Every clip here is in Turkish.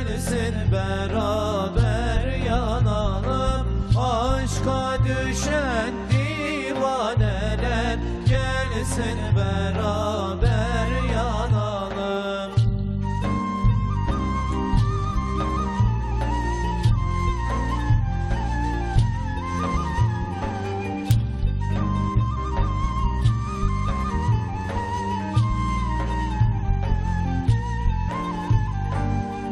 gelsin beraber yanalım. Aşka düşen divaneler gelsin beraber yanalım.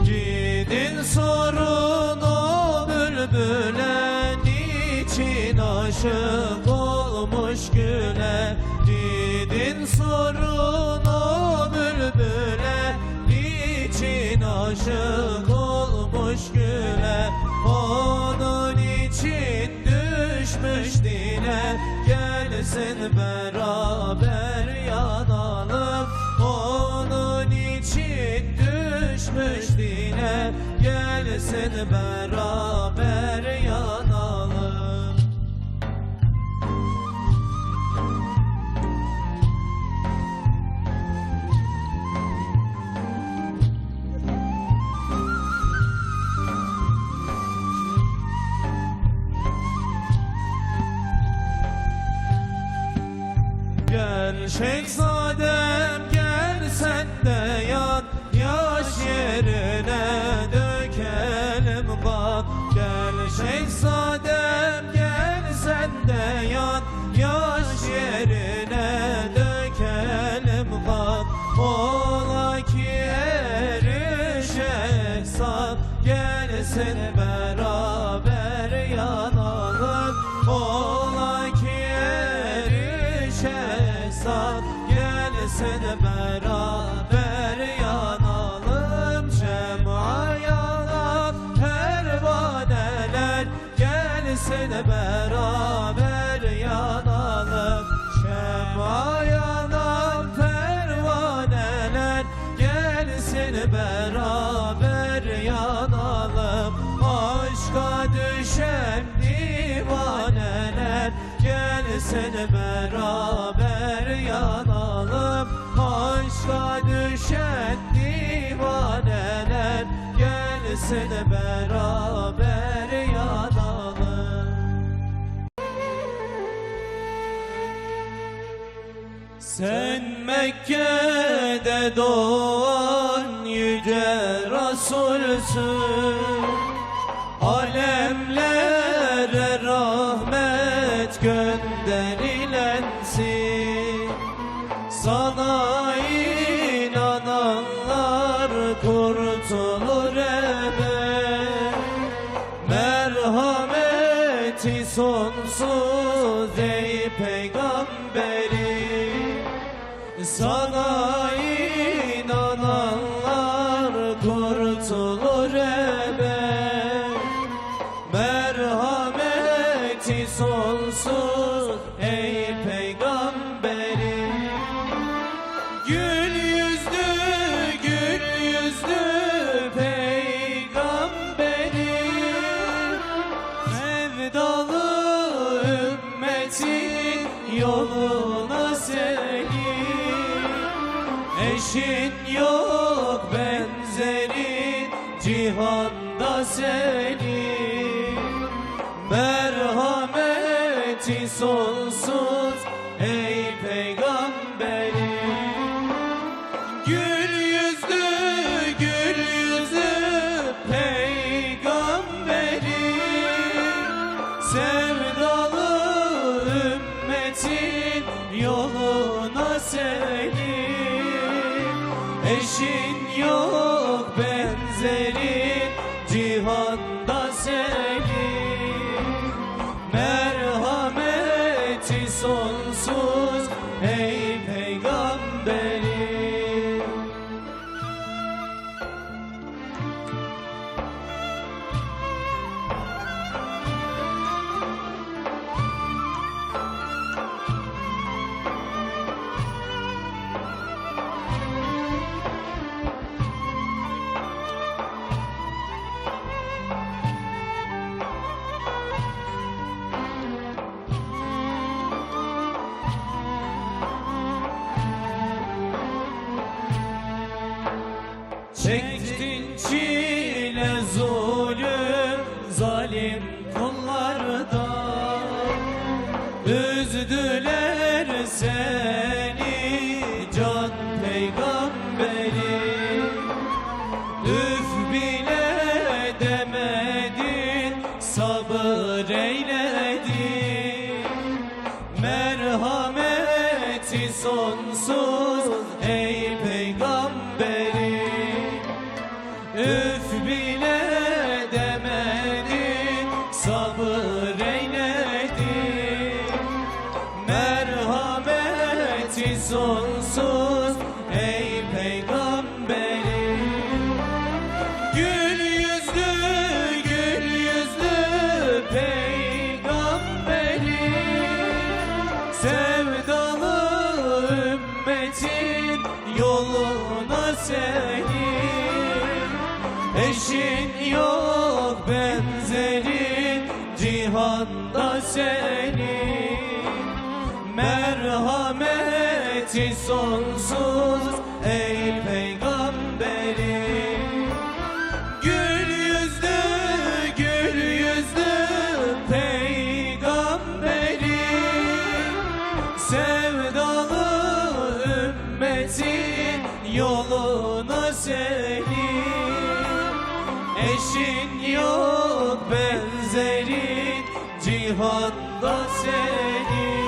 Gidin sorun o bülbüle, niçin aşık olmuş güle. Gidin sorun o bülbüle, niçin aşık olmuş güle. Onun için düşmüş dile, gelsin beraber yanalım. Onun için düşmüş dile, gelsin beraber yanalım. Gel Şehzadem gel sen de yan, yaş yerine dökelim kan. Gel Şehzadem gel sen de yan, yaş yerine dökelim kan. Ola ki erişe Ehsan, gelsin beraber yanalım. Ola ki erişe Ehsan, gelsin beraber yanalım. Cema yanan pervaneler gelsin beraber yanalım. Cema yanan pervaneler gelsin beraber yanalım. Aşka düşen divaneler gelsin beraber yanalım. Aşka düşen divaneler gelsin beraber yanalım. Sen Mekke'de doğan yüce Resulsün, alemlere rahmet gönderilensin. Sana inananlar kurtulur ebed, merhameti sonsuz ey peygamberim. Sana inananlar kurtulur ebed, merhameti sonsuz ey peygamberim. Gül yüzlü peygamberim, sevdalı ümmetin yoluna seni. Eşin yok benzerin cihanda senin, merhameti sonsuz ey peygamberim. Gül yüzlü peygamberim, sevdalı ümmetin yoluna senin. Eşin yok benzerin cihanda senin, merhameti sonsuz ey peygamberim. Çektin çile bile demedin, sabır eyledin. Merhameti sonsuz ey peygamberim. Üf bile demedin, sabır eyledin. Merhameti sonsuz ey peygamberim. Gül yüzlü, gül yüzlü peygamberim. Sevdalı ümmetin yoluna senin. Eşin yok benzerin cihanda senin. Merhameti sonsuz ey peygamberim. Gül yüzlü, gül yüzlü peygamberim. Sevdalı ümmetin yoluna senin. Eşin yok benzerin cihanda senin.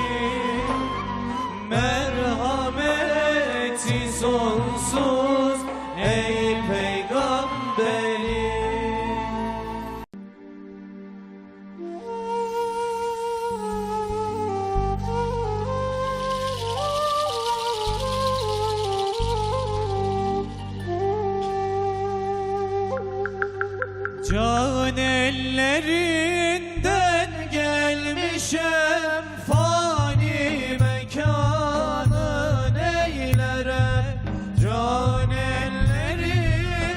Merhameti sonsuz ey peygamberim. Can ellerinden gelmişem, fani mekanın eylerem. Can ellerinden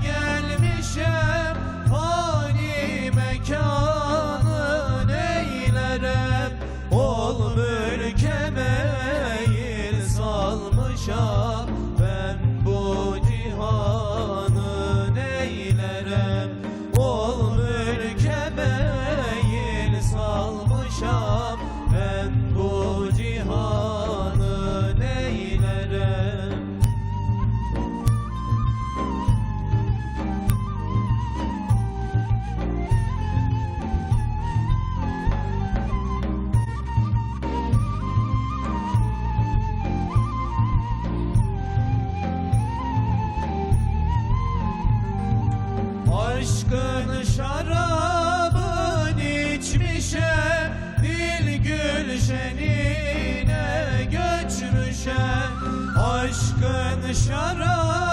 gelmişem, fani mekanın eylerem. Ol mülke meyil salmışam, ben bu cihanı neylerem. Ol mülke meyil salmışam, ben bu cihanı neylerem. Aşkın şarabın içmişem, dil gülşenine göçmüşem. Aşkın şarabın